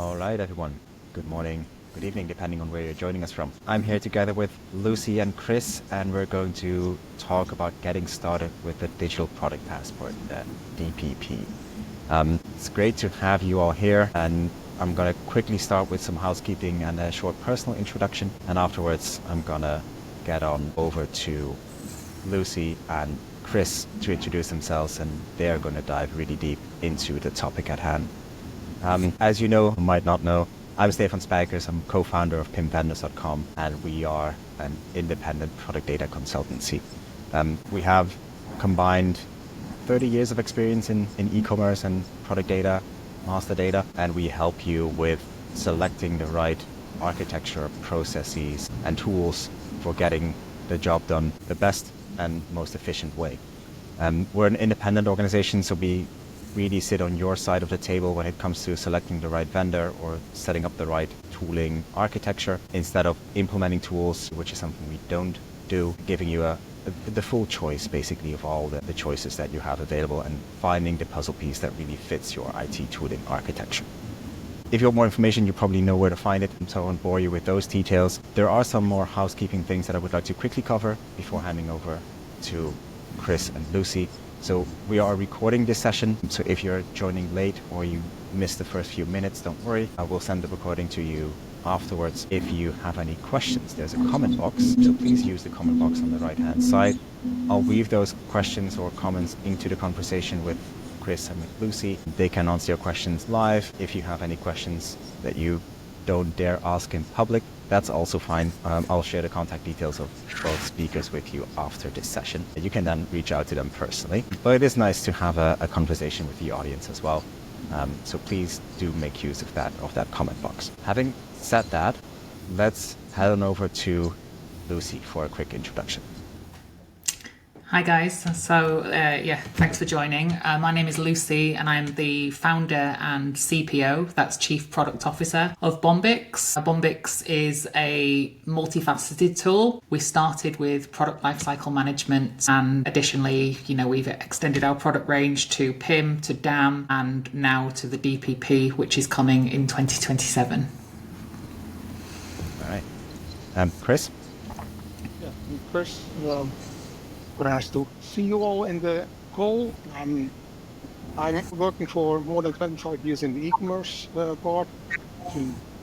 All right, everyone. Good morning, good evening, depending on where you're joining us from. I'm here together with Lucy and Chris, and we're going to talk about getting started with the Digital Product Passport, the DPP. It's great to have you all here, and I'm going to quickly start with some housekeeping and a short personal introduction, and afterwards I'm going to get on over to Lucy and Chris to introduce themselves, and they're going to dive really deep into the topic at hand. As you know, or might not know, I'm Stefan Spijkers. I'm co-founder of PIMVendors.com, and we are an independent product data consultancy. We have combined 30 years of experience in e-commerce and product data, master data, and we help you with selecting the right architecture, processes, and tools for getting the job done the best and most efficient way. We're an independent organization, so we really sit on your side of the table when it comes to selecting the right vendor or setting up the right tooling architecture instead of implementing tools, which is something we don't do, giving you the full choice basically of all the choices that you have available and finding the puzzle piece that really fits your IT tooling architecture. If you want more information, you probably know where to find it, so I won't bore you with those details. There are some more housekeeping things that I would like to quickly cover before handing over to Chris and Lucy. So we are recording this session, so if you're joining late or you missed the first few minutes, don't worry. I will send the recording to you afterwards. If you have any questions, there's a comment box, so please use the comment box on the right-hand side. I'll weave those questions or comments into the conversation with Chris and with Lucy. They can answer your questions live. If you have any questions that you don't dare ask in public, that's also fine. I'll share the contact details of both speakers with you after this session. You can then reach out to them personally. But it is nice to have a conversation with the audience as well. So please do make use of that comment box. Having said that, let's head on over to Lucy for a quick introduction. Hi guys, so thanks for joining. My name is Lucy and I'm the founder and CPO, that's Chief Product Officer of Bombiix. Bombiix is a multifaceted tool. We started with product lifecycle management and additionally, we've extended our product range to PIM, to DAM and now to the DPP, which is coming in 2027. All right. Chris? Yeah, Chris. Nice to see you all in the call. I'm working for more than 25 years in the e-commerce part.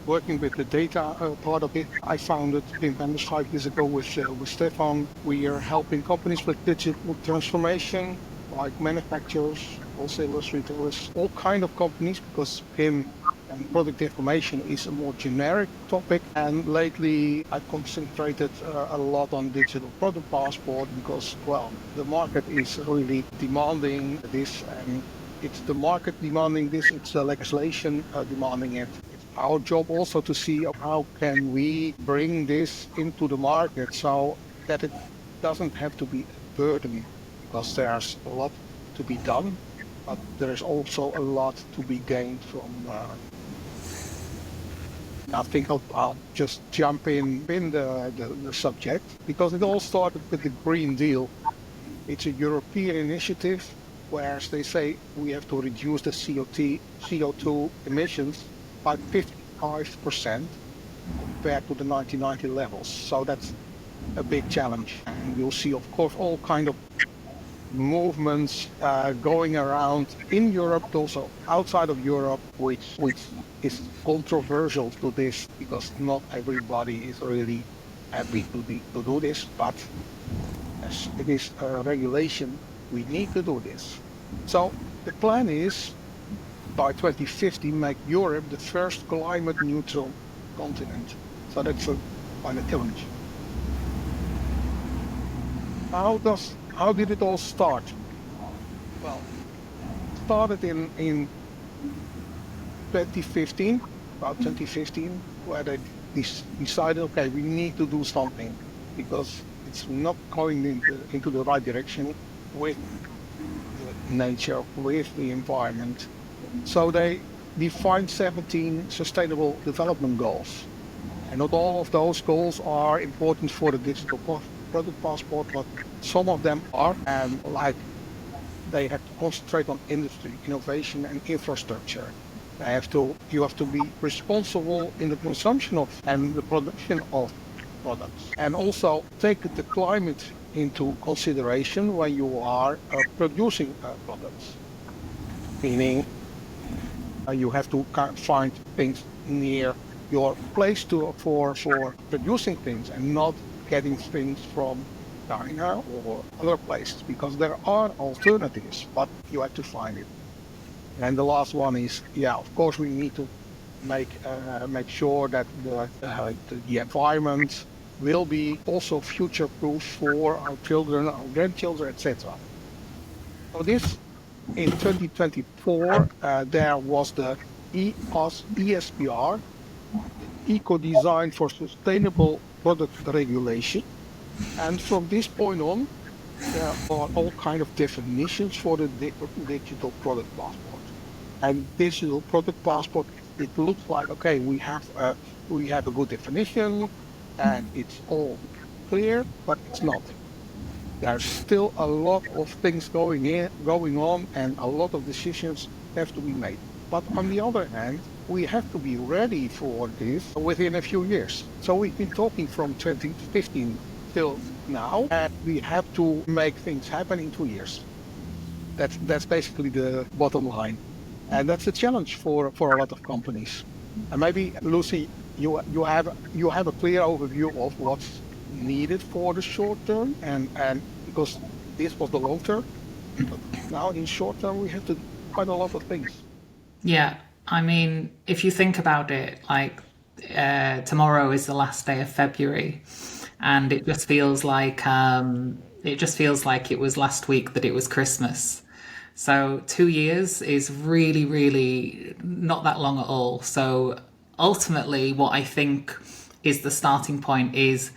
Working with the data part of it. I founded Implementing 5 years ago with Stefan. We are helping companies with digital transformation, like manufacturers, wholesalers, retailers, all kind of companies, because PIM and product information is a more generic topic. And lately I concentrated a lot on digital product passport because, well, the market is really demanding this, and it's the market demanding this, it's the legislation demanding it. It's our job also to see how can we bring this into the market so that it doesn't have to be a burden, because there's a lot to be done, but there is also a lot to be gained from I think I'll just jump in the subject, because it all started with the Green Deal. It's a European initiative where they say we have to reduce the CO2 emissions by 55% compared to the 1990 levels. So that's a big challenge. And you'll see, of course, all kind of movements going around in Europe, but also outside of Europe, which is controversial to this, because not everybody is really happy to do this, but as it is a regulation, we need to do this. So the plan is by 2050 make Europe the first climate neutral continent. So that's quite a challenge. How did it all start? Well, it started in 2015, about 2015, where they decided, okay, we need to do something because it's not going into the right direction with the nature, with the environment. So they defined 17 sustainable development goals. And not all of those goals are important for the digital product passport, but some of them are, like they have to concentrate on industry, innovation and infrastructure. You have to be responsible in the consumption of and the production of products, and also take the climate into consideration when you are producing products. Meaning, you have to find things near your place for producing things, and not getting things from China or other places, because there are alternatives, but you have to find it. And the last one is, yeah, of course, we need to make sure that the environment will be also future proof for our children, our grandchildren, etc. So this in 2024, there was the ESPR, Eco Design for Sustainable Product Regulation, and from this point on, there are all kind of definitions for the digital product passport. And digital product passport, it looks like, okay, we have a good definition, and it's all clear, but it's not. There's still a lot of things going on, and a lot of decisions have to be made. But on the other hand, we have to be ready for this within a few years. So we've been talking from 2015 till now, and we have to make things happen in 2 years. That's basically the bottom line, and that's a challenge for a lot of companies. And maybe, Lucy, you have a clear overview of what's needed for the short term, and because this was the long term, but now in short term we have to do quite a lot of things. Yeah, I mean, if you think about it, like tomorrow is the last day of February, and it just feels like it was last week that it was Christmas. So 2 years is really, really not that long at all. So ultimately, what I think is the starting point is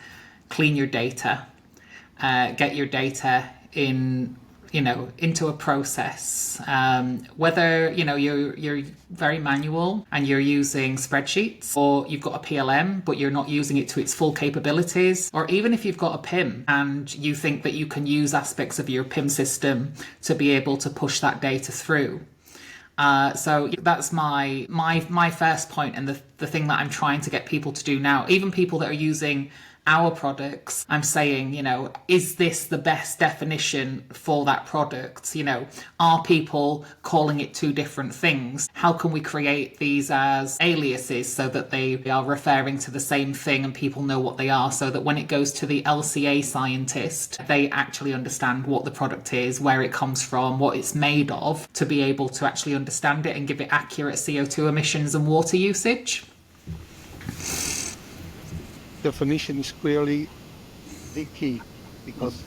clean your data, get your data in, into a process. Whether you're very manual and you're using spreadsheets, or you've got a PLM but you're not using it to its full capabilities, or even if you've got a PIM and you think that you can use aspects of your PIM system to be able to push that data through. So that's my first point, and the thing that I'm trying to get people to do now, even people that are using our products, I'm saying, is this the best definition for that product? Are people calling it two different things? How can we create these as aliases so that they are referring to the same thing and people know what they are, so that when it goes to the LCA scientist, they actually understand what the product is, where it comes from, what it's made of, to be able to actually understand it and give it accurate CO2 emissions and water usage. Definition is clearly the key, because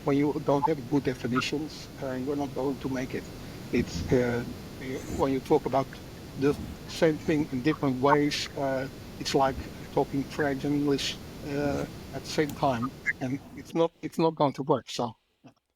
when you don't have good definitions, you're not going to make it. It's when you talk about the same thing in different ways, it's like talking French and English at the same time, and it's not going to work. So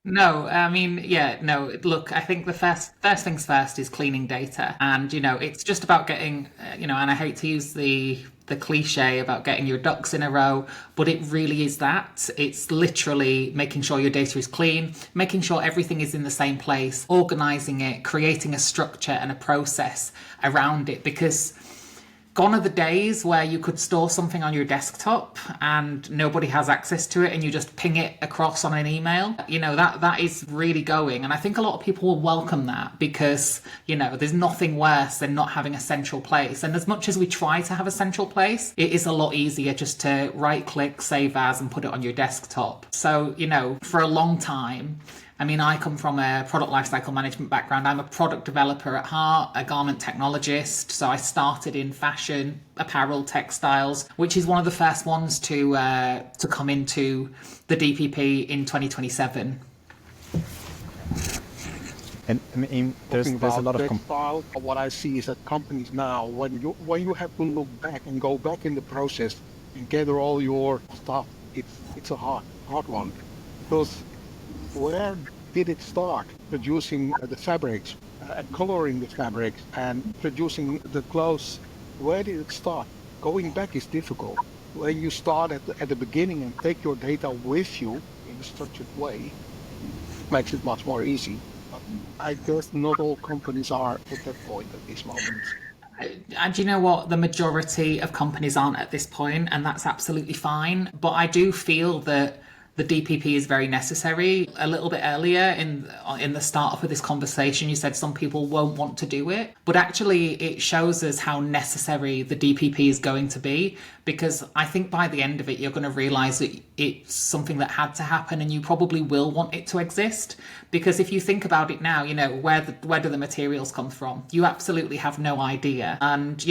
No, I mean, yeah, no, look, I think the first things first is cleaning data. And, it's just about getting, and I hate to use the cliche about getting your ducks in a row, but it really is that. It's literally making sure your data is clean, making sure everything is in the same place, organizing it, creating a structure and a process around it, because gone are the days where you could store something on your desktop and nobody has access to it and you just ping it across on an email. That is really going. And I think a lot of people will welcome that, because, there's nothing worse than not having a central place. And as much as we try to have a central place, it is a lot easier just to right click, save as, and put it on your desktop. So, for a long time, I mean, I come from a product lifecycle management background. I'm a product developer at heart, a garment technologist. So I started in fashion, apparel, textiles, which is one of the first ones to come into the DPP in 2027. And I mean, there's a lot of textile. What I see is that companies now, when you have to look back and go back in the process and gather all your stuff, it's a hard one, because where did it start? Producing the fabrics, coloring the fabrics, and producing the clothes. Where did it start? Going back is difficult. When you start at the beginning and take your data with you in a structured way, makes it much more easy. But I guess not all companies are at that point at this moment. And you know what? The majority of companies aren't at this point, and that's absolutely fine. But I do feel that the DPP is very necessary. A little bit earlier in the start of this conversation, you said some people won't want to do it, but actually it shows us how necessary the DPP is going to be, because I think by the end of it, you're going to realize that it's something that had to happen, and you probably will want it to exist. Because if you think about it now, where do the materials come from? You absolutely have no idea. And,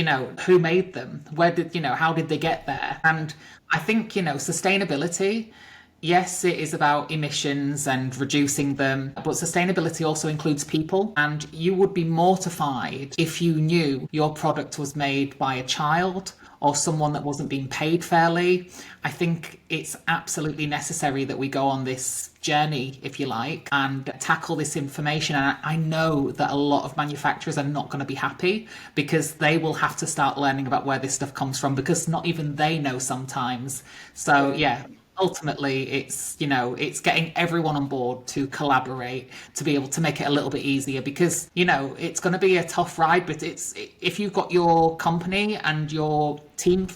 who made them? How did they get there? And I think, sustainability, yes, it is about emissions and reducing them, but sustainability also includes people. And you would be mortified if you knew your product was made by a child or someone that wasn't being paid fairly. I think it's absolutely necessary that we go on this journey, if you like, and tackle this information. And I know that a lot of manufacturers are not going to be happy, because they will have to start learning about where this stuff comes from, because not even they know sometimes. So yeah, ultimately it's getting everyone on board to collaborate to be able to make it a little bit easier, because it's going to be a tough ride. But if you've got your company and your team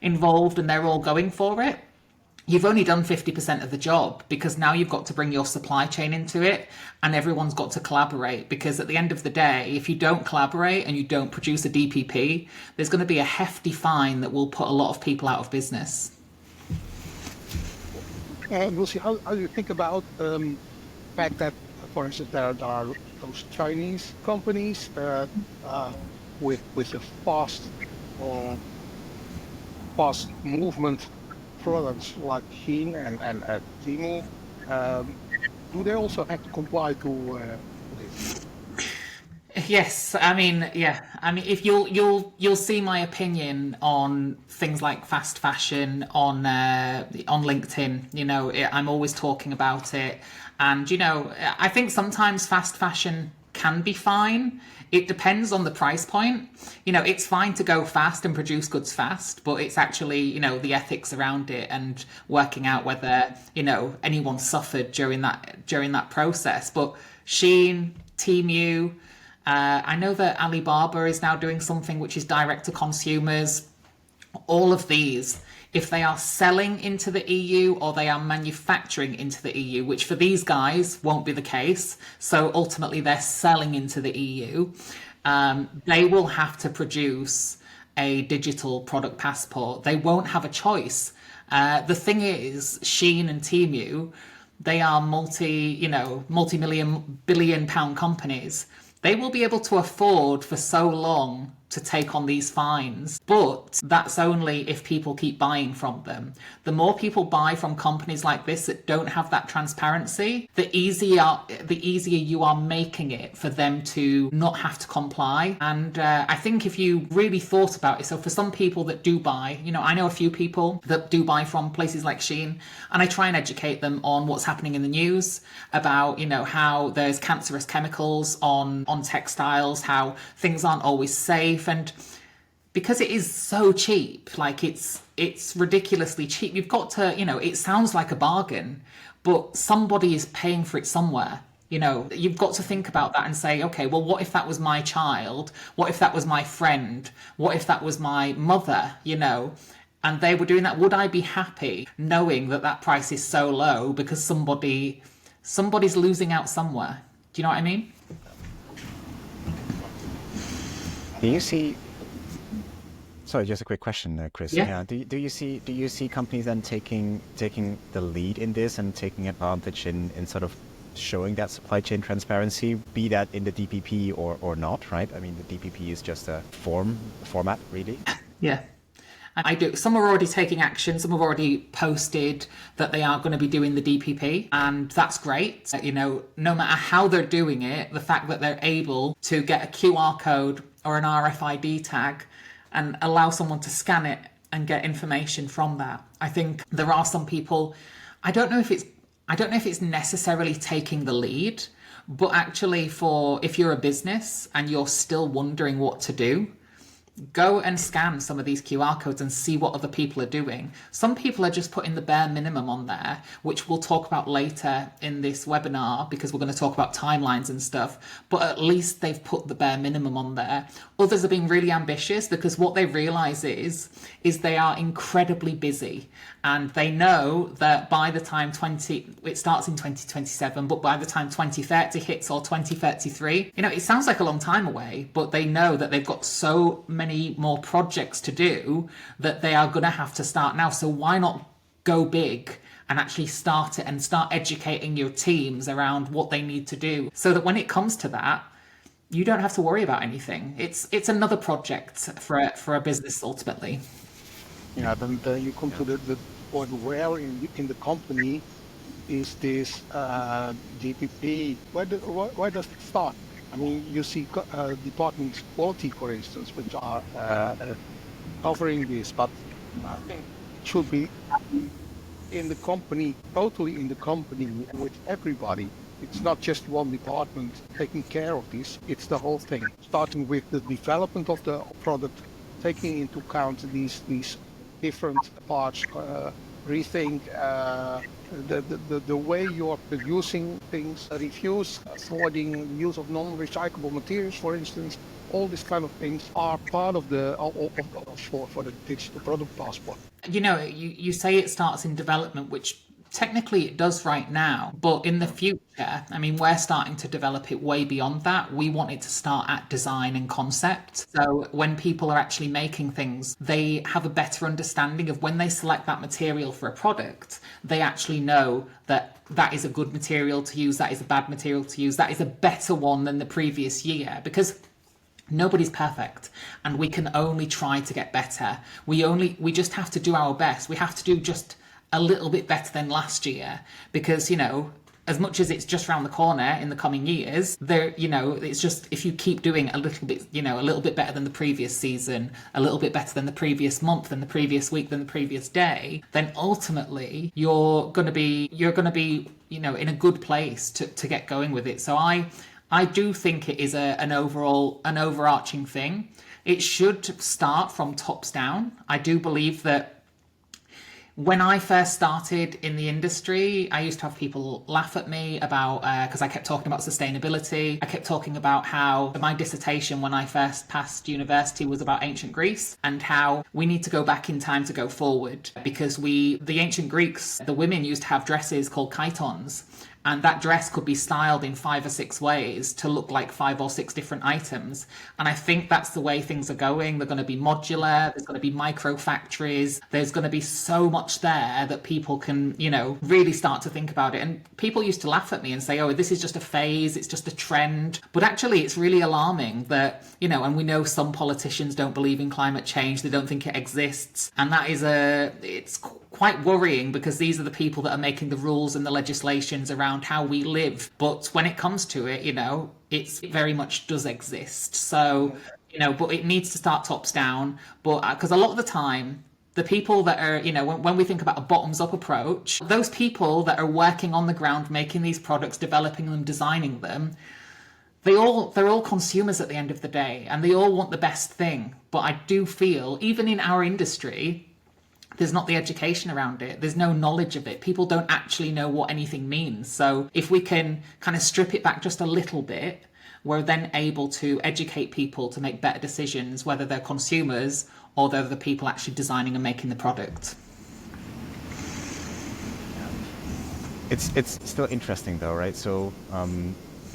involved and they're all going for it, you've only done 50% of the job, because now you've got to bring your supply chain into it, and everyone's got to collaborate. Because at the end of the day, if you don't collaborate and you don't produce a DPP, there's going to be a hefty fine that will put a lot of people out of business. We'll see. How do you think about the fact that, for instance, there are those Chinese companies that with a fast movement products like Shein and Temu, do they also have to comply to this? Yes, I mean, if you'll see my opinion on things like fast fashion on LinkedIn. I'm always talking about it, and I think sometimes fast fashion can be fine. It depends on the price point. It's fine to go fast and produce goods fast, but it's actually the ethics around it and working out whether anyone suffered during that process. But Shein, Temu. I know that Alibaba is now doing something which is direct to consumers. All of these, if they are selling into the EU or they are manufacturing into the EU, which for these guys won't be the case, so ultimately they're selling into the EU, they will have to produce a digital product passport. They won't have a choice. The thing is, Shein and Temu, they are multi-million, billion-pound companies. They will be able to afford for so long to take on these fines, but that's only if people keep buying from them. The more people buy from companies like this that don't have that transparency, the easier you are making it for them to not have to comply. And I think if you really thought about it, so for some people that do buy, I know a few people that do buy from places like Shein, and I try and educate them on what's happening in the news about, how there's cancerous chemicals on textiles, how things aren't always safe. And because it is so cheap, like it's ridiculously cheap, you've got to, it sounds like a bargain, but somebody is paying for it somewhere. You've got to think about that and say, okay, well, what if that was my child? What if that was my friend? What if that was my mother, and they were doing that? Would I be happy knowing that price is so low because somebody's losing out somewhere? Do you know what I mean? Do you see? Sorry, just a quick question, Chris. Yeah. Do you see companies then taking the lead in this and taking advantage in sort of showing that supply chain transparency, be that in the DPP or not, right? I mean, the DPP is just a format, really. Yeah. I do. Some are already taking action. Some have already posted that they are going to be doing the DPP, and that's great. No matter how they're doing it, the fact that they're able to get a QR code or an RFID tag and allow someone to scan it and get information from that. I think there are some people, I don't know if it's necessarily taking the lead, but actually if you're a business and you're still wondering what to do, go and scan some of these QR codes and see what other people are doing. Some people are just putting the bare minimum on there, which we'll talk about later in this webinar because we're going to talk about timelines and stuff, but at least they've put the bare minimum on there. Others are being really ambitious because what they realize is they are incredibly busy, and they know that by the time it starts in 2027, but by the time 2030 hits or 2033, it sounds like a long time away, but they know that they've got so many more projects to do that they are going to have to start now. So why not go big and actually start it and start educating your teams around what they need to do so that when it comes to that, you don't have to worry about anything. It's another project for a business ultimately. Yeah, then you come to the point where in the company is this DPP. Why does it start? I mean, you see departments quality, for instance, which are covering this, but I think it should be in the company, totally in the company with everybody. It's not just one department taking care of this, it's the whole thing. Starting with the development of the product, taking into account these different parts, rethink the way you're producing things, reviews, avoiding use of non-recyclable materials, for instance. All these kind of things are part of for the digital product passport. You say it starts in development, which technically it does right now, but in the future, I mean, we're starting to develop it way beyond that. We want it to start at design and concept. So when people are actually making things, they have a better understanding of when they select that material for a product, they actually know that is a good material to use, that is a bad material to use, that is a better one than the previous year, because nobody's perfect and we can only try to get better. We just have to do our best. We have to do just a little bit better than last year because, as much as it's just around the corner in the coming years, it's just if you keep doing a little bit better than the previous season, a little bit better than the previous month, than the previous week, than the previous day, then ultimately you're going to be in a good place to get going with it. So I do think it is an overarching thing. It should start from tops down. I do believe that when I first started in the industry, I used to have people laugh at me about, because I kept talking about sustainability. I kept talking about how my dissertation when I first passed university was about ancient Greece and how we need to go back in time to go forward because the ancient Greeks, the women used to have dresses called chitons. And that dress could be styled in 5 or 6 ways to look like 5 or 6 different items. And I think that's the way things are going. They're going to be modular. There's going to be micro factories. There's going to be so much there that people can, really start to think about it. And people used to laugh at me and say, oh, this is just a phase. It's just a trend. But actually, it's really alarming that, and we know some politicians don't believe in climate change. They don't think it exists. And that is it's quite worrying because these are the people that are making the rules and the legislations around how we live. But when it comes to it, it very much does exist. So, but it needs to start tops down. But because a lot of the time, the people that are, when we think about a bottoms up approach, those people that are working on the ground, making these products, developing them, designing them, they're all consumers at the end of the day, and they all want the best thing. But I do feel, even in our industry, there's not the education around it. There's no knowledge of it. People don't actually know what anything means. So if we can kind of strip it back just a little bit, we're then able to educate people to make better decisions, whether they're consumers or they're the people actually designing and making the product. It's still interesting though, right? So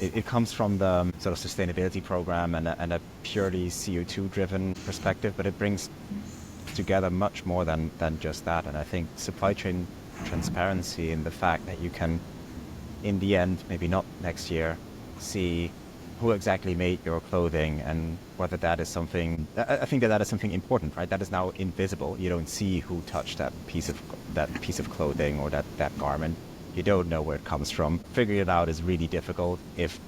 it comes from the sort of sustainability program and a purely CO2 driven perspective, but it brings together much more than just that. And I think supply chain transparency and the fact that you can, in the end, maybe not next year, see who exactly made your clothing and whether that is something, I think that is something important, right? That is now invisible. You don't see who touched that piece of clothing or that garment. You don't know where it comes from. Figuring it out is really difficult if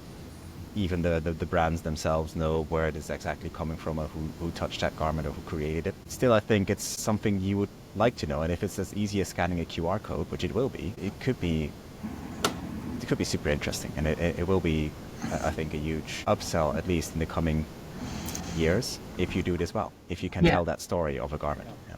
even the brands themselves know where it is exactly coming from or who touched that garment or who created it. Still, I think it's something you would like to know. And if it's as easy as scanning a QR code, which it will be, it could be super interesting. And it will be, I think, a huge upsell, at least in the coming years if you do this well, if you can Yeah. tell that story of a garment. Yeah.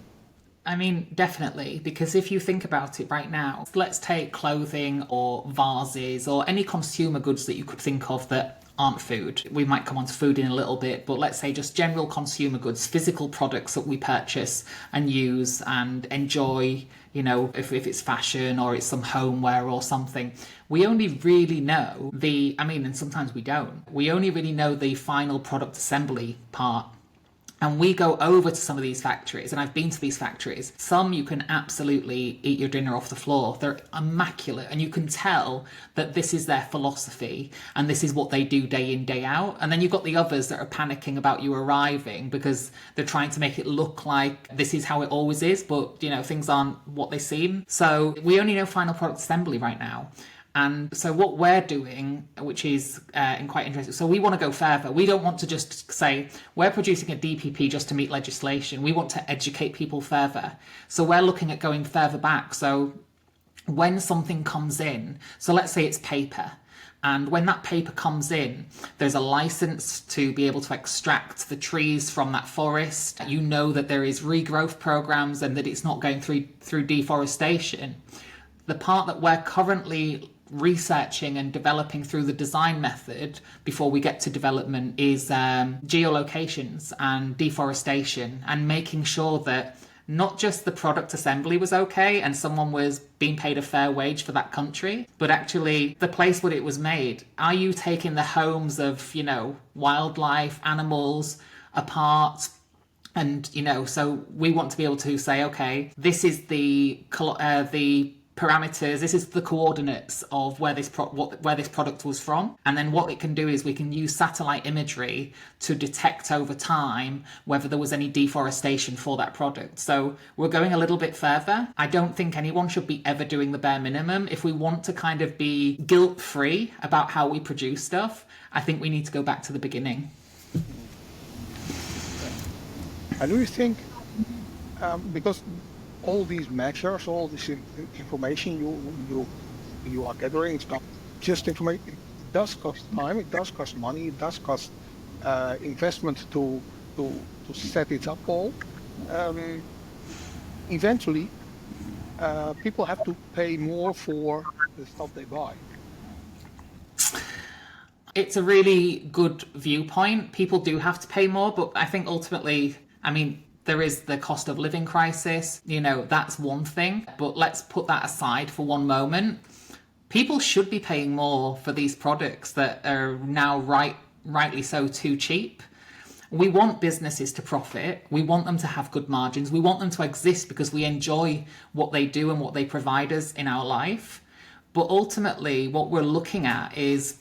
I mean, definitely, because if you think about it right now, let's take clothing or vases or any consumer goods that you could think of that aren't food. We might come on to food in a little bit, but let's say just general consumer goods, physical products that we purchase and use and enjoy, if it's fashion or it's some homeware or something. We only really know and sometimes we don't. We only really know the final product assembly part. And we go over to some of these factories, and I've been to these factories. Some you can absolutely eat your dinner off the floor. They're immaculate, and you can tell that this is their philosophy and this is what they do day in, day out. And then you've got the others that are panicking about you arriving because they're trying to make it look like this is how it always is, but things aren't what they seem. So we only know final product assembly right now. And so what we're doing, which is quite interesting, so we want to go further. We don't want to just say we're producing a DPP just to meet legislation. We want to educate people further. So we're looking at going further back. So when something comes in, so let's say it's paper. And when that paper comes in, there's a license to be able to extract the trees from that forest. You know that there is regrowth programs and that it's not going through deforestation. The part that we're currently researching and developing through the design method before we get to development is geolocations and deforestation, and making sure that not just the product assembly was okay and someone was being paid a fair wage for that country, but actually the place where it was made. Are you taking the homes of, wildlife, animals apart? And, so we want to be able to say, okay, this is the parameters, this is the coordinates of where this product was from, and then what it can do is we can use satellite imagery to detect over time whether there was any deforestation for that product. So we're going a little bit further. I don't think anyone should be ever doing the bare minimum. If we want to kind of be guilt-free about how we produce stuff, I think we need to go back to the beginning. And do you think, because all these measures, all this information you are gathering, it's not just information. It does cost time, it does cost money, it does cost investment to set it up all. Eventually, people have to pay more for the stuff they buy. It's a really good viewpoint. People do have to pay more, but I think ultimately, there is the cost of living crisis. That's one thing, but let's put that aside for one moment. People should be paying more for these products that are now rightly so too cheap. We want businesses to profit. We want them to have good margins. We want them to exist because we enjoy what they do and what they provide us in our life. But ultimately, what we're looking at is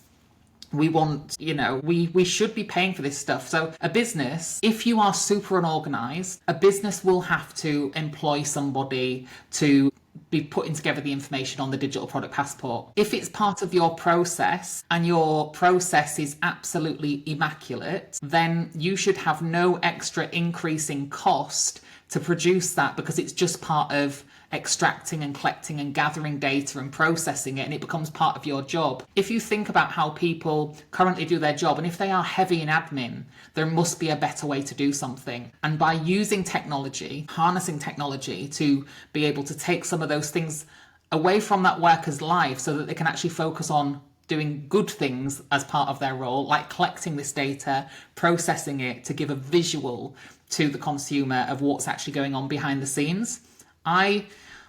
we want, we should be paying for this stuff. So a business, if you are super unorganized, a business will have to employ somebody to be putting together the information on the digital product passport. If it's part of your process and your process is absolutely immaculate, then you should have no extra increase in cost to produce that because it's just part of extracting and collecting and gathering data and processing it, and it becomes part of your job. If you think about how people currently do their job, and if they are heavy in admin, there must be a better way to do something. And by using technology, harnessing technology to be able to take some of those things away from that worker's life so that they can actually focus on doing good things as part of their role, like collecting this data, processing it to give a visual to the consumer of what's actually going on behind the scenes. I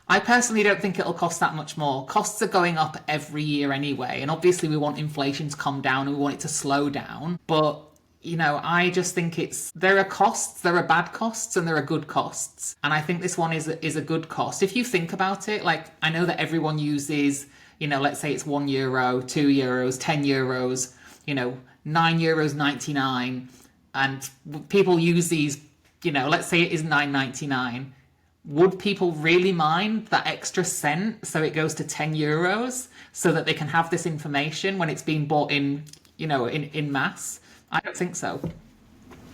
personally don't think it'll cost that much more. Costs are going up every year anyway, and obviously we want inflation to come down and we want it to slow down. But, I just think there are costs, there are bad costs and there are good costs. And I think this one is a good cost. If you think about it, like I know that everyone uses, let's say it's €1, €2, €10, €9.99, and people use these, let's say it is €9.99. Would people really mind that extra cent so it goes to €10 so that they can have this information when it's being bought in, in mass? I don't think so.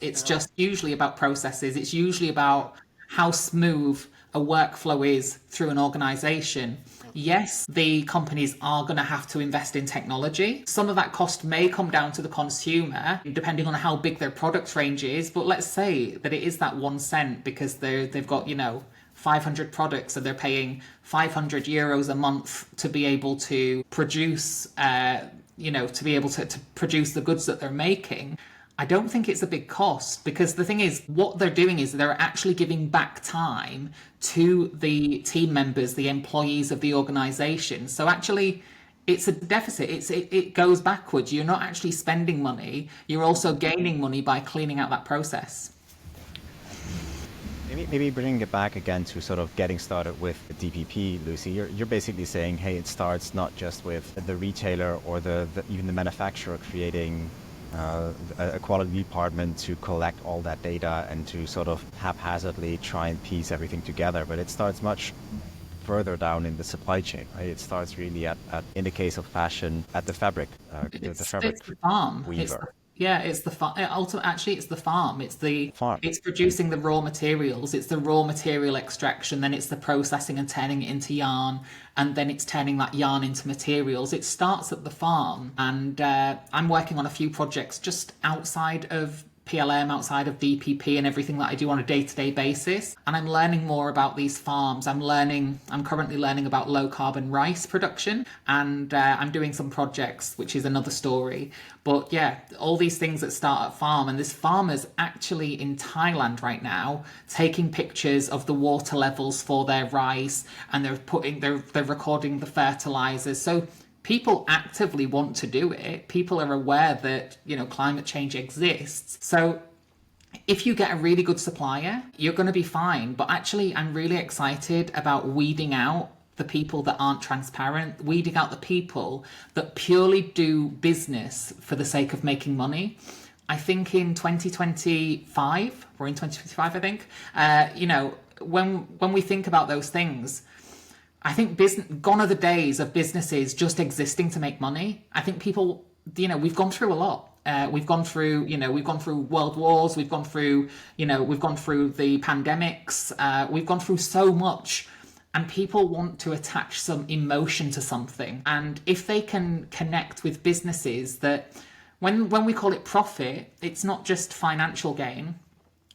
It's just usually about processes. It's usually about how smooth a workflow is through an organization. yes, the companies are going to have to invest in technology. Some of that cost may come down to the consumer, depending on how big their product range is. But let's say that it is that 1 cent because they've got, 500 products and they're paying €500 a month to be able to produce, to be able to produce the goods that they're making. I don't think it's a big cost, because the thing is, what they're doing is they're actually giving back time to the team members, the employees of the organization. So actually, it's a deficit. It goes backwards. You're not actually spending money. You're also gaining money by cleaning out that process. Maybe bringing it back again to sort of getting started with the DPP, Lucy, you're basically saying, hey, it starts not just with the retailer or even the manufacturer creating a quality department to collect all that data and to sort of haphazardly try and piece everything together, but it starts much further down in the supply chain, right? It starts really in the case of fashion, at the fabric, It's the fabric the farm. weaver. It's the farm. Ultimately, it's the farm. Farm. It's producing the raw materials. It's the raw material extraction. Then it's the processing and turning it into yarn, and then it's turning that yarn into materials. It starts at the farm, and I'm working on a few projects just outside of PLM, outside of DPP and everything that I do on a day-to-day basis. And I'm learning more about these farms. I'm currently learning about low carbon rice production, and I'm doing some projects, which is another story. But yeah, all these things that start at farm, and this farmer's actually in Thailand right now taking pictures of the water levels for their rice, and they're recording the fertilizers. So people actively want to do it. People are aware that, climate change exists. So if you get a really good supplier, you're going to be fine. But actually, I'm really excited about weeding out the people that aren't transparent, weeding out the people that purely do business for the sake of making money. I think in 2025, we're in 2025, I think, when we think about those things, I think gone are the days of businesses just existing to make money. I think people, we've gone through a lot. We've gone through world wars. We've gone through the pandemics. We've gone through so much, and people want to attach some emotion to something. And if they can connect with businesses that, when we call it profit, it's not just financial gain,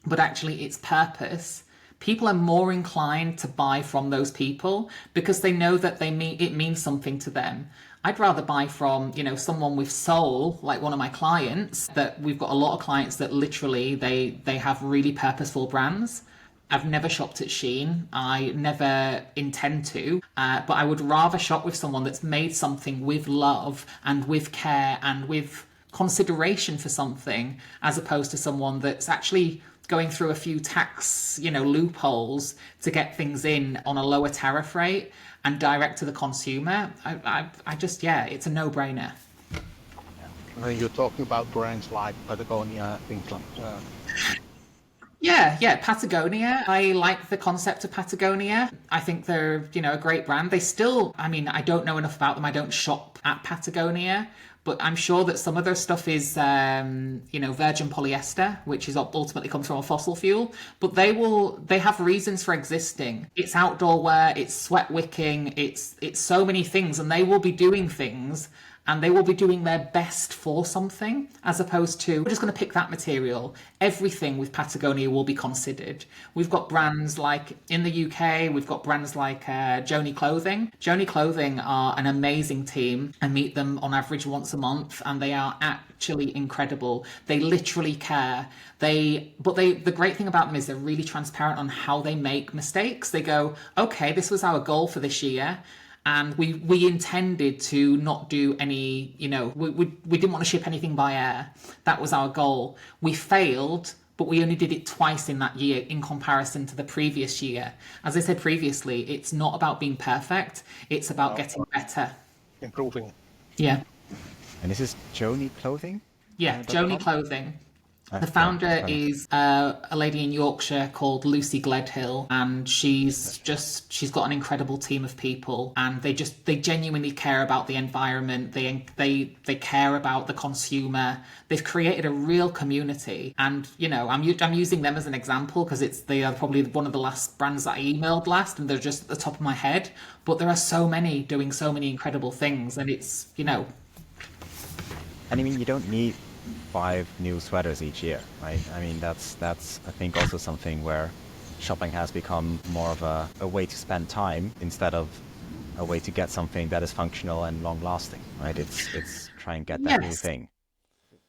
but actually it's purpose. People are more inclined to buy from those people because they know that it means something to them. I'd rather buy from, someone with soul, like one of my clients. That we've got a lot of clients that literally they have really purposeful brands. I've never shopped at Shein. I never intend to, but I would rather shop with someone that's made something with love and with care and with consideration for something, as opposed to someone that's actually going through a few tax, loopholes to get things in on a lower tariff rate and direct to the consumer. It's a no-brainer. When you're talking about brands like Patagonia, things like that. Yeah, Patagonia. I like the concept of Patagonia. I think they're, a great brand. They still, I don't know enough about them. I don't shop at Patagonia, but I'm sure that some of their stuff is, virgin polyester, which is ultimately comes from a fossil fuel. But they have reasons for existing. It's outdoor wear, it's sweat wicking, it's so many things, and they will be doing things, and they will be doing their best for something, as opposed to, we're just going to pick that material. Everything with Patagonia will be considered. We've got brands like, in the UK, we've got brands like Joni Clothing. Joni Clothing are an amazing team. I meet them on average once a month, and they are actually incredible. They literally care. The great thing about them is they're really transparent on how they make mistakes. They go, okay, this was our goal for this year, and we intended to not do any, we didn't want to ship anything by air. That was our goal. We failed, but we only did it twice in that year in comparison to the previous year. As I said previously, it's not about being perfect. It's about getting better. Improving. Yeah. And this is Joni Clothing? Yeah, Joni Clothing. The founder is a lady in Yorkshire called Lucy Gledhill, and she's got an incredible team of people, and they genuinely care about the environment. They care about the consumer. They've created a real community, and I'm using them as an example because they are probably one of the last brands that I emailed last, and they're just at the top of my head. But there are so many doing so many incredible things, and it's. And I mean, you don't need 5 new sweaters each year, right? I mean, that's I think also something where shopping has become more of a way to spend time instead of a way to get something that is functional and long lasting, right? It's try and get that new thing.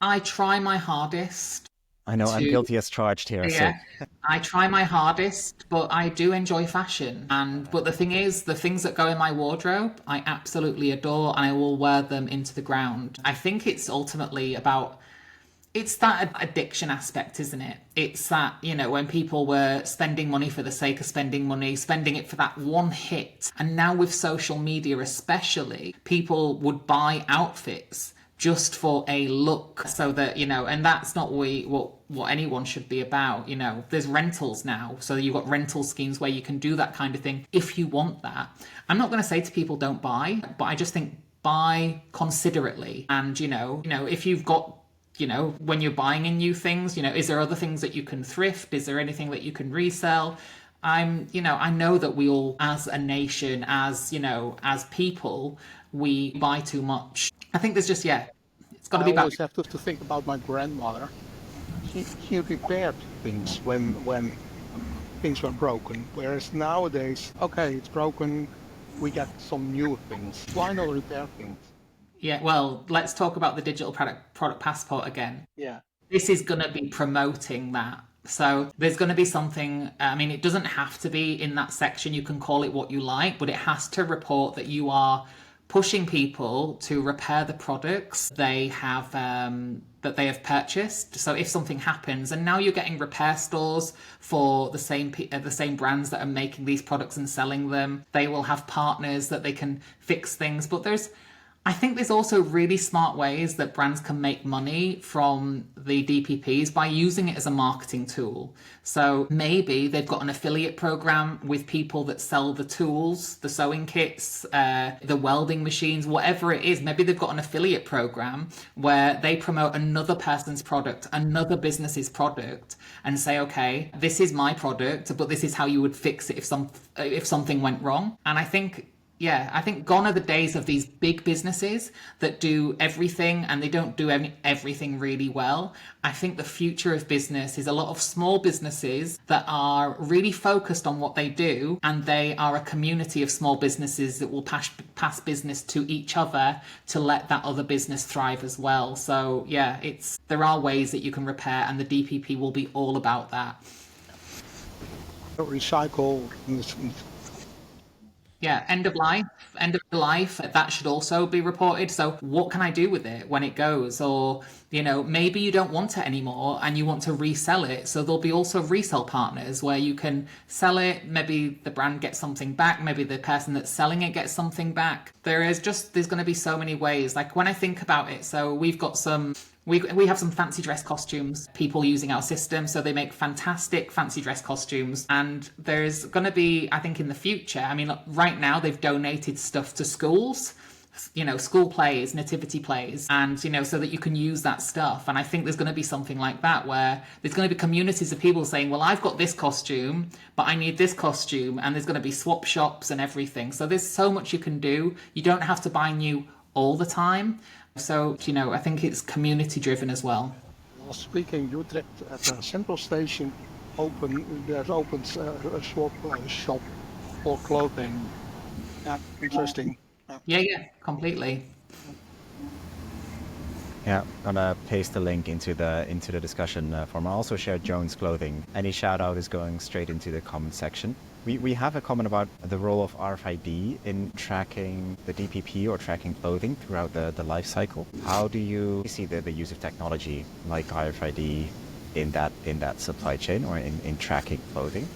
I try my hardest. I know I'm guilty as charged here. Yeah, So I try my hardest, but I do enjoy fashion. But the thing is, the things that go in my wardrobe, I absolutely adore, and I will wear them into the ground. I think it's ultimately about. It's that addiction aspect, isn't it? It's that, when people were spending money for the sake of spending money, spending it for that one hit. And now with social media especially, people would buy outfits just for a look so that, and that's not what anyone should be about. There's rentals now. So you've got rental schemes where you can do that kind of thing if you want that. I'm not going to say to people don't buy, but I just think buy considerately. And, if you've got when you're buying in new things, is there other things that you can thrift? Is there anything that you can resell? I know that we all, as a nation, as people, we buy too much. I think there's just, it's got to be I about. always have to think about my grandmother. She repaired things when things were broken, whereas nowadays, okay, it's broken, we get some new things. Why not repair things? Yeah, well, let's talk about the digital product passport again. Yeah. This is going to be promoting that. So there's going to be something, it doesn't have to be in that section. You can call it what you like, but it has to report that you are pushing people to repair the products they have that they have purchased. So if something happens, and now you're getting repair stores for the same brands that are making these products and selling them. They will have partners that they can fix things, but I think there's also really smart ways that brands can make money from the DPPs by using it as a marketing tool. So maybe they've got an affiliate program with people that sell the tools, the sewing kits, the welding machines, whatever it is. Maybe they've got an affiliate program where they promote another person's product, another business's product, and say, okay, this is my product, but this is how you would fix it if something went wrong. And I think gone are the days of these big businesses that do everything and they don't do everything really well. I think the future of business is a lot of small businesses that are really focused on what they do, and they are a community of small businesses that will pass business to each other to let that other business thrive as well. So there are ways that you can repair, and the DPP will be all about that. Recycle. End of life, that should also be reported. So what can I do with it when it goes? Or, maybe you don't want it anymore and you want to resell it. So there'll be also resell partners where you can sell it. Maybe the brand gets something back. Maybe the person that's selling it gets something back. There's going to be so many ways. Like when I think about it, so we've got we have some fancy dress costumes, people using our system. So they make fantastic fancy dress costumes. And there's going to be, I think in the future, right now they've donated stuff to schools, school plays, nativity plays, and, so that you can use that stuff. And I think there's going to be something like that where there's going to be communities of people saying, well, I've got this costume, but I need this costume. And there's going to be swap shops and everything. So there's so much you can do. You don't have to buy new all the time. So, I think it's community driven as well. Last week in Utrecht at the Central Station, there's opened a swap shop for clothing. Yeah, interesting. Yeah, completely. Yeah, I'm gonna paste the link into the discussion forum. I'll also share Jones Clothing. Any shout out is going straight into the comment section. We have a comment about the role of RFID in tracking the DPP or tracking clothing throughout the life cycle. How do you see the use of technology like RFID in that supply chain or in tracking clothing?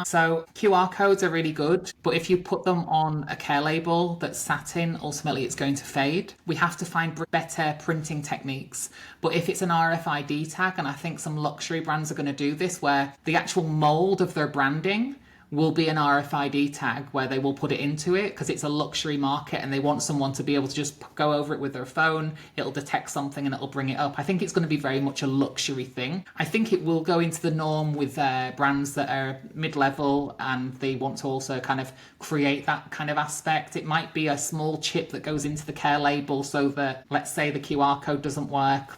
So QR codes are really good, but if you put them on a care label that's satin, ultimately it's going to fade. We have to find better printing techniques. But if it's an RFID tag, and I think some luxury brands are going to do this, where the actual mold of their branding will be an RFID tag where they will put it into it because it's a luxury market and they want someone to be able to just go over it with their phone. It'll detect something and it'll bring it up. I think it's going to be very much a luxury thing. I think it will go into the norm with brands that are mid-level and they want to also kind of create that kind of aspect. It might be a small chip that goes into the care label so that, let's say, the QR code doesn't work,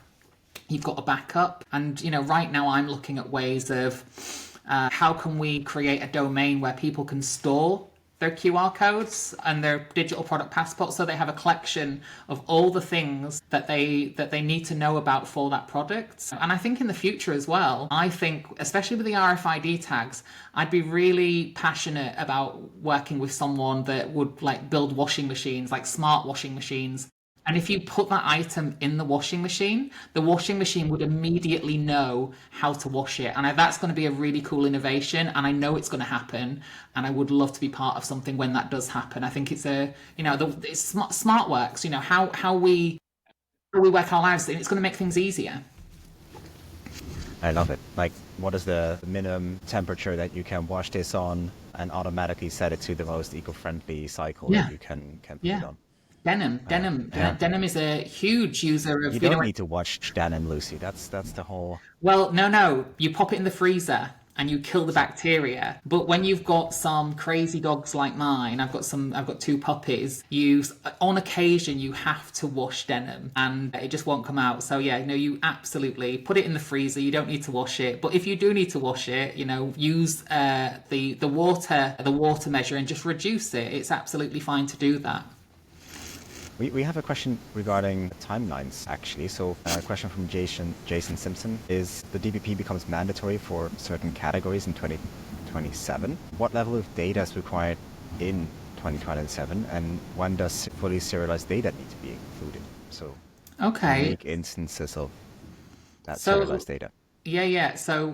you've got a backup. And, right now I'm looking at ways of how can we create a domain where people can store their QR codes and their digital product passports so they have a collection of all the things that they need to know about for that product. And I think in the future as well, I think, especially with the RFID tags, I'd be really passionate about working with someone that would build washing machines, like smart washing machines. And if you put that item in the washing machine would immediately know how to wash it. And that's going to be a really cool innovation. And I know it's going to happen. And I would love to be part of something when that does happen. I think it's it's smart works, how we work our lives. It's going to make things easier. I love it. What is the minimum temperature that you can wash this on and automatically set it to the most eco-friendly cycle that you can put it on? Denim is a huge user of. You don't need to watch denim, Lucy. That's the whole. Well, no. You pop it in the freezer and you kill the bacteria. But when you've got some crazy dogs like mine, I've got 2 puppies. On occasion you have to wash denim, and it just won't come out. So yeah, no, you absolutely put it in the freezer. You don't need to wash it. But if you do need to wash it, use the water measure and just reduce it. It's absolutely fine to do that. We have a question regarding timelines, actually. So a question from Jason Simpson is, the DPP becomes mandatory for certain categories in 2027. What level of data is required in 2027, and when does fully serialized data need to be included? So unique instances of that serialized data. Yeah. So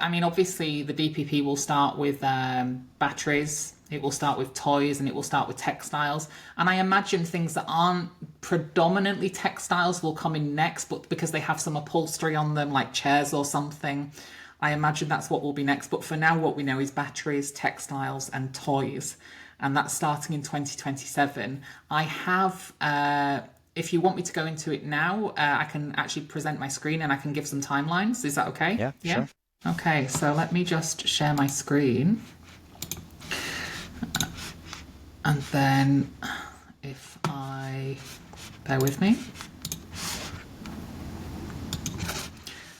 obviously the DPP will start with batteries, it will start with toys, and it will start with textiles. And I imagine things that aren't predominantly textiles will come in next, but because they have some upholstery on them, like chairs or something, I imagine that's what will be next. But for now, what we know is batteries, textiles, and toys. And that's starting in 2027. I have... if you want me to go into it now, I can actually present my screen and I can give some timelines. Is that okay? Yeah, sure. Okay, so let me just share my screen. And then if I... bear with me.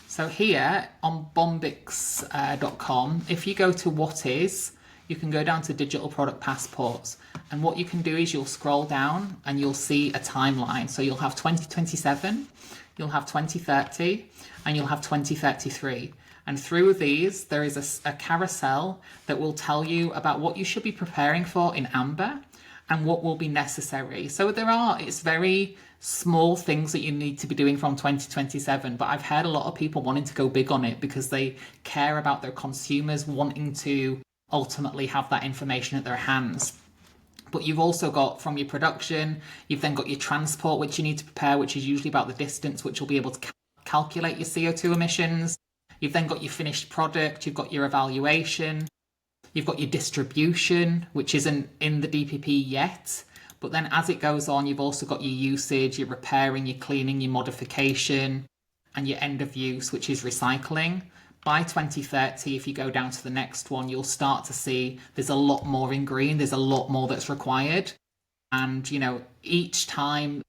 So here on Bombiix.com, if you go to what is, you can go down to digital product passports. And what you can do is you'll scroll down and you'll see a timeline. So you'll have 2027, you'll have 2030, and you'll have 2033. And through these, there is a carousel that will tell you about what you should be preparing for in amber and what will be necessary. So it's very small things that you need to be doing from 2027, but I've heard a lot of people wanting to go big on it because they care about their consumers wanting to ultimately have that information at their hands. But you've also got from your production, you've then got your transport, which you need to prepare, which is usually about the distance, which will be able to calculate your CO2 emissions. You've then got your finished product, you've got your evaluation, you've got your distribution, which isn't in the DPP yet. But then as it goes on, you've also got your usage, your repairing, your cleaning, your modification, and your end of use, which is recycling. By 2030, if you go down to the next one, you'll start to see there's a lot more in green, there's a lot more that's required. And, each time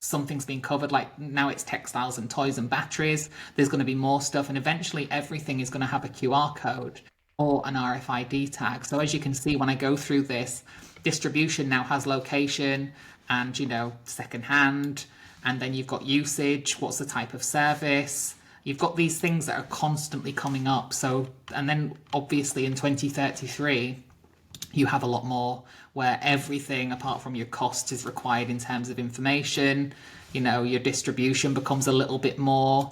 something's been covered, like now it's textiles and toys and batteries, there's going to be more stuff, and eventually everything is going to have a QR code or an RFID tag. So as you can see, when I go through this, distribution now has location and, second hand, and then you've got usage, what's the type of service. You've got these things that are constantly coming up. So, and then obviously in 2033, you have a lot more where everything apart from your cost is required in terms of information. Your distribution becomes a little bit more.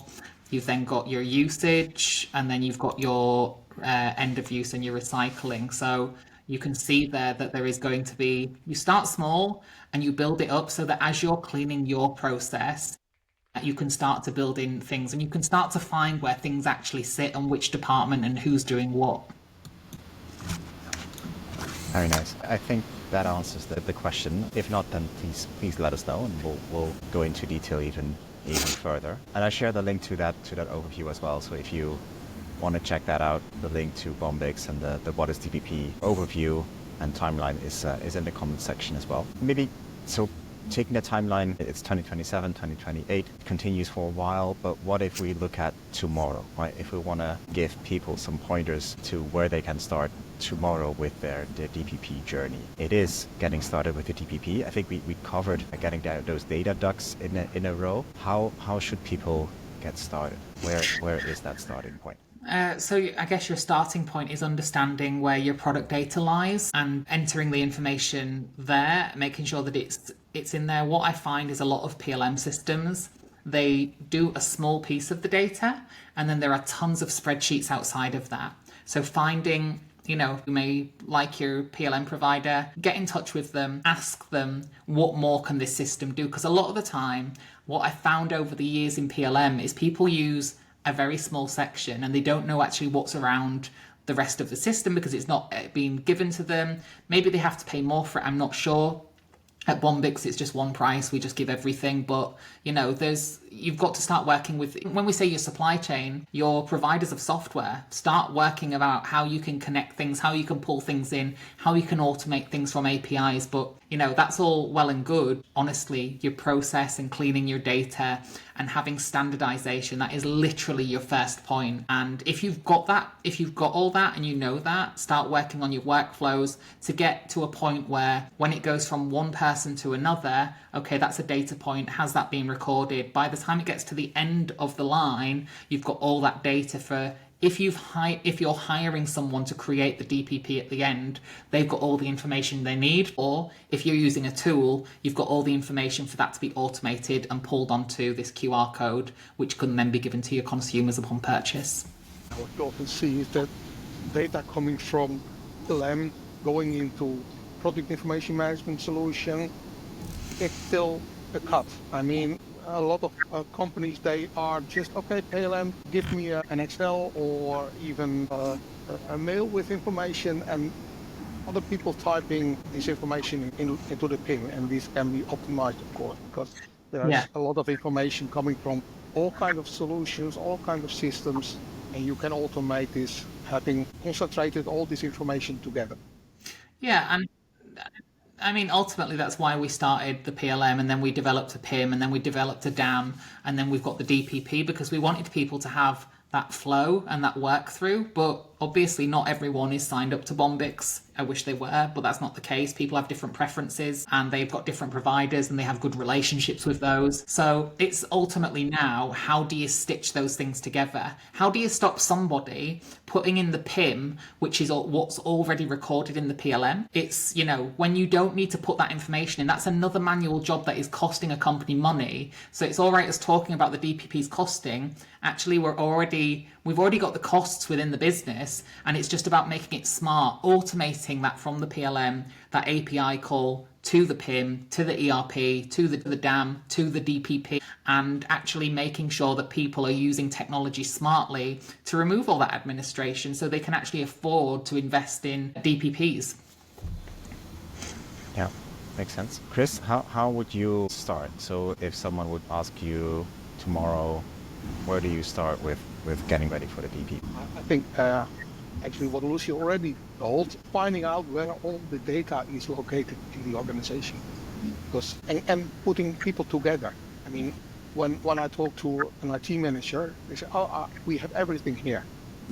You've then got your usage, and then you've got your end of use and your recycling. So you can see there that there is going to be, you start small and you build it up so that as you're cleaning your process, you can start to build in things and you can start to find where things actually sit and which department and who's doing what. Very nice. I think that answers the question. If not, then please let us know, and we'll go into detail even further. And I share the link to that overview as well. So if you want to check that out, the link to Bombiix and the what is DPP overview and timeline is in the comment section as well. Maybe so. Taking the timeline, it's 2027, 2028, it continues for a while, but what if we look at tomorrow, right? If we want to give people some pointers to where they can start tomorrow with their DPP journey. It is getting started with the DPP. I think we covered getting those data ducks in a row. How should people get started? Where is that starting point? So I guess your starting point is understanding where your product data lies and entering the information there, making sure that it's in there. What I find is a lot of PLM systems, they do a small piece of the data, and then there are tons of spreadsheets outside of that. So finding, you may like your PLM provider, get in touch with them, ask them what more can this system do? Because a lot of the time, what I found over the years in PLM is people use a very small section and they don't know actually what's around the rest of the system because it's not being given to them. Maybe they have to pay more for it, I'm not sure. At Bombiix, it's just one price. We just give everything. But, you've got to start working with, when we say your supply chain, your providers of software, start working about how you can connect things, how you can pull things in, how you can automate things from APIs. But, that's all well and good. Honestly, your process and cleaning your data and having standardization, that is literally your first point. And if you've got all that and you know that, start working on your workflows to get to a point where when it goes from one person to another, okay, that's a data point. Has that been recorded? By the time it gets to the end of the line, you've got all that data for if you're hiring someone to create the DPP at the end, they've got all the information they need. Or if you're using a tool, you've got all the information for that to be automated and pulled onto this QR code, which can then be given to your consumers upon purchase. What you often see is that data coming from LM going into product information management solution, it's still a cut. I mean, a lot of companies, they are just, okay, PLM, give me an Excel or even a mail with information, and other people typing this information into the PIM, and this can be optimized, of course, because there's a lot of information coming from all kinds of solutions, all kinds of systems, and you can automate this, having concentrated all this information together. Yeah, and I mean, ultimately, that's why we started the PLM, and then we developed a PIM, and then we developed a DAM, and then we've got the DPP, because we wanted people to have that flow and that work through. But obviously, not everyone is signed up to Bombiix. I wish they were, but that's not the case. People have different preferences and they've got different providers and they have good relationships with those. So it's ultimately now, how do you stitch those things together? How do you stop somebody putting in the PIM, which is what's already recorded in the PLM? It's, when you don't need to put that information in, that's another manual job that is costing a company money. So it's all right us talking about the DPP's costing. Actually, we've already got the costs within the business, and it's just about making it smart, automating that from the PLM, that API call to the PIM, to the ERP, to the DAM, to the DPP, and actually making sure that people are using technology smartly to remove all that administration so they can actually afford to invest in DPPs. Yeah, makes sense. Chris, how would you start? So if someone would ask you tomorrow, where do you start with getting ready for the DPP? I think actually what Lucy already told, finding out where all the data is located in the organization, because and putting people together. I mean, when I talk to an IT manager, they say, we have everything here.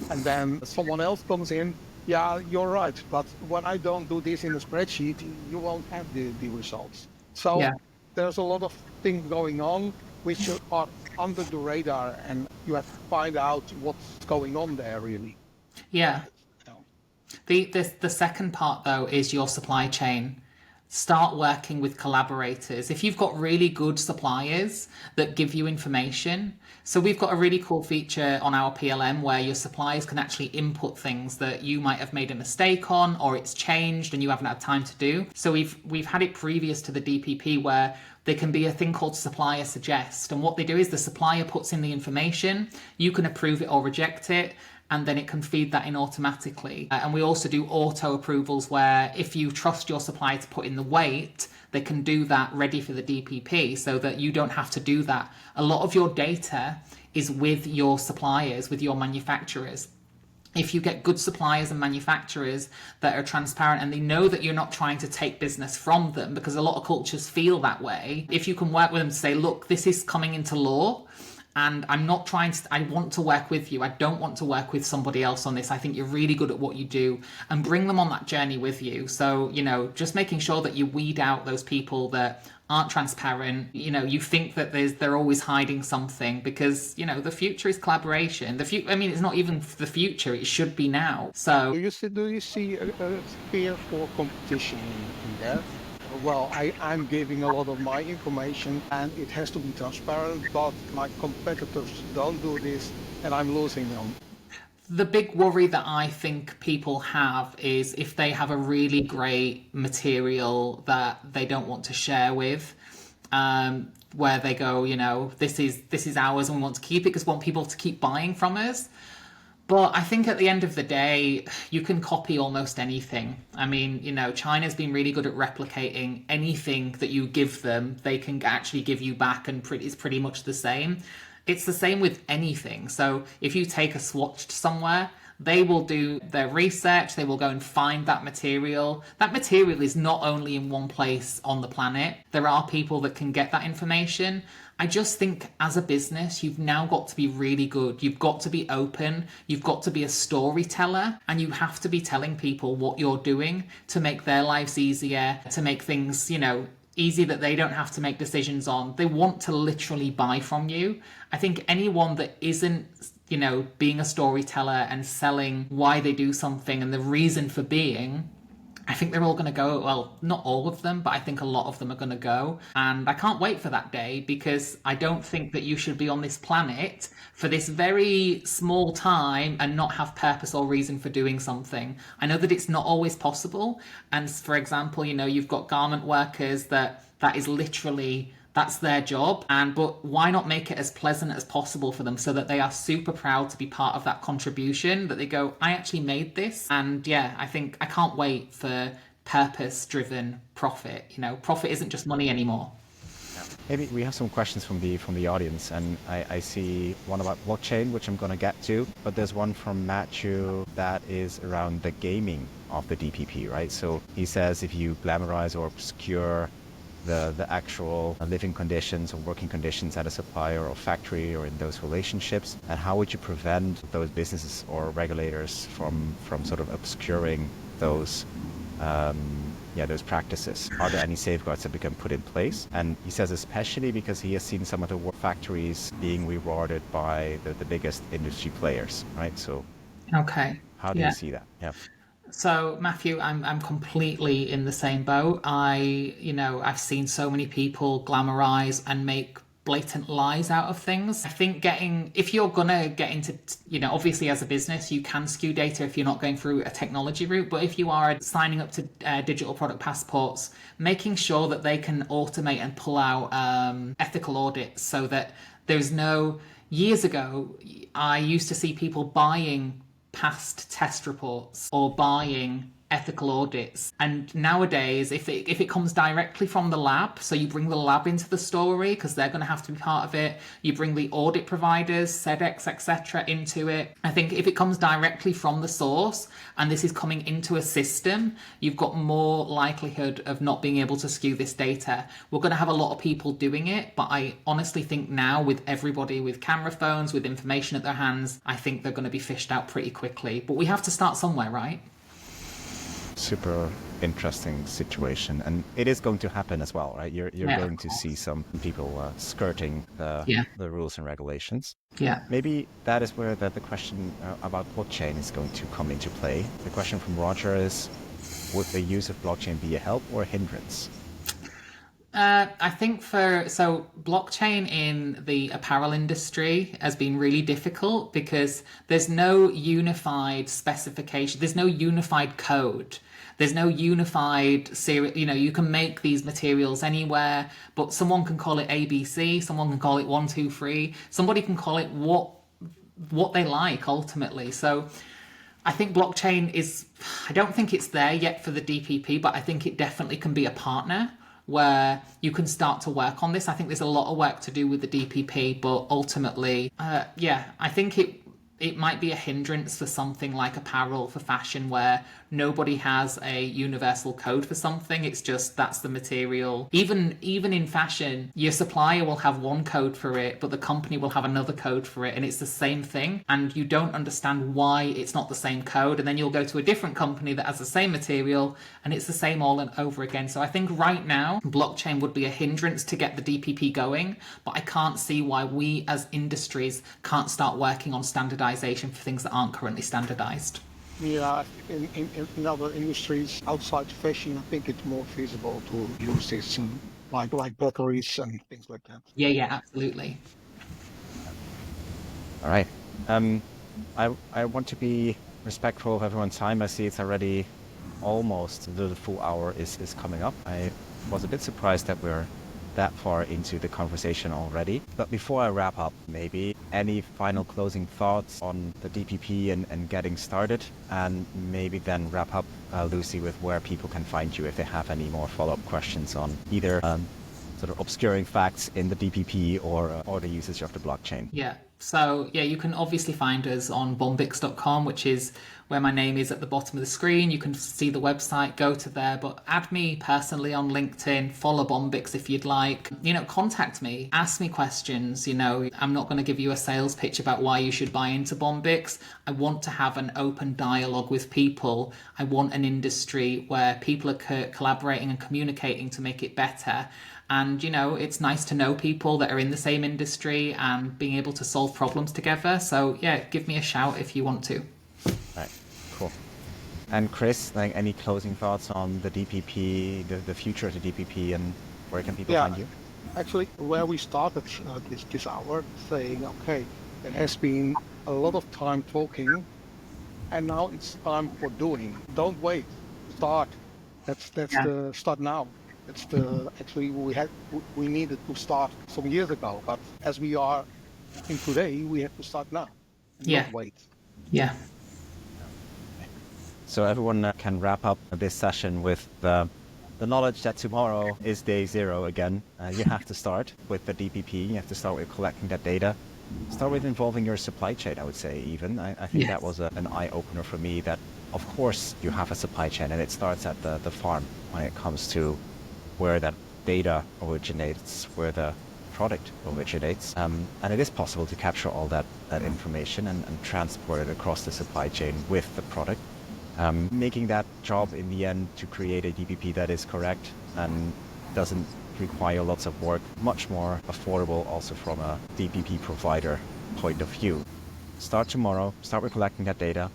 And then someone else comes in, yeah, you're right, but when I don't do this in a spreadsheet, you won't have the results. So there's a lot of things going on which are under the radar, and you have to find out what's going on there, really. Yeah. The second part, though, is your supply chain. start working with collaborators. If you've got really good suppliers that give you information, so we've got a really cool feature on our PLM where your suppliers can actually input things that you might have made a mistake on, or it's changed and you haven't had time to do. So we've had it previous to the DPP where there can be a thing called supplier suggest, and what they do is the supplier puts in the information, you can approve it or reject it, and then it can feed that in automatically. And we also do auto approvals where if you trust your supplier to put in the weight, they can do that ready for the DPP so that you don't have to do that. A lot of your data is with your suppliers, with your manufacturers. If you get good suppliers and manufacturers that are transparent and they know that you're not trying to take business from them, because a lot of cultures feel that way, if you can work with them to say, look, this is coming into law, and I'm not trying to, I want to work with you. I don't want to work with somebody else on this. I think you're really good at what you do, and bring them on that journey with you. So, just making sure that you weed out those people that aren't transparent. You think that they're always hiding something, because, the future is collaboration. It's not even the future. It should be now. So Do you see a fear for competition in there? Well, I'm giving a lot of my information and it has to be transparent, but my competitors don't do this and I'm losing them. the big worry that I think people have is if they have a really great material that they don't want to share with, where they go, this is ours and we want to keep it because we want people to keep buying from us. But I think at the end of the day, you can copy almost anything. I mean, China's been really good at replicating anything that you give them. They can actually give you back, and it's pretty much the same. It's the same with anything. So if you take a swatch to somewhere, they will do their research. They will go and find that material. That material is not only in one place on the planet. There are people that can get that information. I just think as a business, you've now got to be really good. You've got to be open. You've got to be a storyteller, and you have to be telling people what you're doing to make their lives easier, to make things, easy that they don't have to make decisions on. They want to literally buy from you. I think anyone that isn't, being a storyteller and selling why they do something and the reason for being, I think they're all going to go. Well, not all of them, but I think a lot of them are going to go. And I can't wait for that day, because I don't think that you should be on this planet for this very small time and not have purpose or reason for doing something. I know that it's not always possible. And for example, you've got garment workers that is literally, that's their job. But why not make it as pleasant as possible for them so that they are super proud to be part of that contribution, that they go, I actually made this. And yeah, I think I can't wait for purpose-driven profit. Profit isn't just money anymore. Maybe we have some questions from the audience, and I see one about blockchain, which I'm going to get to, but there's one from Matthew that is around the gaming of the DPP, right? So he says if you glamorize or obscure the actual living conditions or working conditions at a supplier or factory or in those relationships, and how would you prevent those businesses or regulators from sort of obscuring those those practices? Are there any safeguards that we can put in place? And he says especially because he has seen some of the factories being rewarded by the biggest industry players, right? So okay, how do you see that? Yeah. So Matthew, I'm completely in the same boat. I've seen so many people glamorize and make blatant lies out of things. I think if you're gonna get into, obviously as a business, you can skew data if you're not going through a technology route. But if you are signing up to digital product passports, making sure that they can automate and pull out ethical audits, so that there's no. Years ago, I used to see people buying past test reports or buying ethical audits, and nowadays if it comes directly from the lab, so you bring the lab into the story because they're going to have to be part of it, you bring the audit providers, SEDEX, etc. into it. I think if it comes directly from the source and this is coming into a system, you've got more likelihood of not being able to skew this data. We're going to have a lot of people doing it, but I honestly think now with everybody with camera phones, with information at their hands, I think they're going to be fished out pretty quickly. But we have to start somewhere, right? Super interesting situation, and it is going to happen as well, right? You're going to see some people skirting the rules and regulations. Yeah. Maybe that is where the question about blockchain is going to come into play. The question from Roger is, Would the use of blockchain be a help or a hindrance? I think blockchain in the apparel industry has been really difficult because there's no unified specification, there's no unified code. There's no unified series, you can make these materials anywhere, but someone can call it ABC, someone can call it 123, somebody can call it what they like ultimately. So I think blockchain I don't think it's there yet for the DPP, but I think it definitely can be a partner where you can start to work on this. I think there's a lot of work to do with the DPP, but ultimately, I think it might be a hindrance for something like apparel, for fashion, where nobody has a universal code for something. It's just that's the material. Even in fashion, your supplier will have one code for it, but the company will have another code for it, and it's the same thing. And you don't understand why it's not the same code. And then you'll go to a different company that has the same material, and it's the same all and over again. So I think right now, blockchain would be a hindrance to get the DPP going, but I can't see why we as industries can't start working on standardization for things that aren't currently standardized. Yeah, in other industries outside fashion, I think it's more feasible to use this like batteries and things like that. Yeah, absolutely. All right. I want to be respectful of everyone's time. I see it's already almost the full hour is coming up. I was a bit surprised that we're that far into the conversation already. But before I wrap up, maybe any final closing thoughts on the DPP and getting started, and maybe then wrap up, Lucy, with where people can find you if they have any more follow-up questions on either sort of obscuring facts in the DPP or the usage of the blockchain. Yeah. So, you can obviously find us on bombiix.com, which is where my name is at the bottom of the screen. You can see the website, go to there, but add me personally on LinkedIn, follow Bombiix if you'd like. Contact me, ask me questions. I'm not going to give you a sales pitch about why you should buy into Bombiix. I want to have an open dialogue with people. I want an industry where people are collaborating and communicating to make it better. And, it's nice to know people that are in the same industry and being able to solve problems together. So, give me a shout if you want to. All right, cool. And Chris, any closing thoughts on the DPP, the future of the DPP, and where can people find you? Actually, where we started this hour, saying, okay, there has been a lot of time talking, and now it's time for doing. Don't wait. Start. That's the start now. Actually we needed to start some years ago, but as we are in today, we have to start now. Not wait. Yeah. So everyone can wrap up this session with the knowledge that tomorrow is day zero again. You have to start with the DPP. You have to start with collecting that data. Start with involving your supply chain, I would say, even. I think that was an eye-opener for me, that of course you have a supply chain, and it starts at the farm when it comes to where that data originates, where the product originates. And it is possible to capture all that information and transport it across the supply chain with the product. Making that job in the end to create a DPP that is correct and doesn't require lots of work, much more affordable also from a DPP provider point of view. Start tomorrow, start with collecting that data,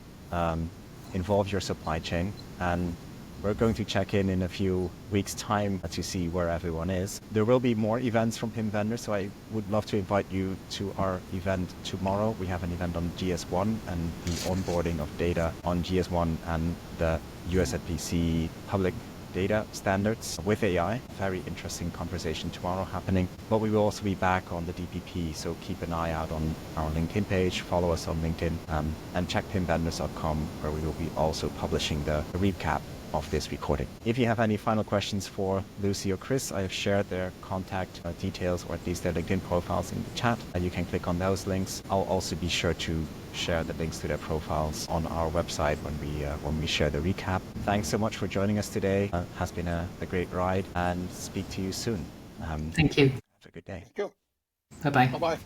involve your supply chain, and we're going to check in a few weeks' time to see where everyone is. There will be more events from PIM vendors, so I would love to invite you to our event tomorrow. We have an event on GS1 and the onboarding of data on GS1 and the USZPC public data standards with AI. Very interesting conversation tomorrow happening. But we will also be back on the DPP, so keep an eye out on our LinkedIn page, follow us on LinkedIn, and check pimvendors.com, where we will be also publishing the recap of this recording. If you have any final questions for Lucy or Chris, I have shared their contact details, or at least their LinkedIn profiles, in the chat. You can click on those links. I'll also be sure to share the links to their profiles on our website when we share the recap. Thanks so much for joining us today. It has been a great ride, and speak to you soon. Thank you. Have a good day. Thank you. Bye-bye. Bye-bye.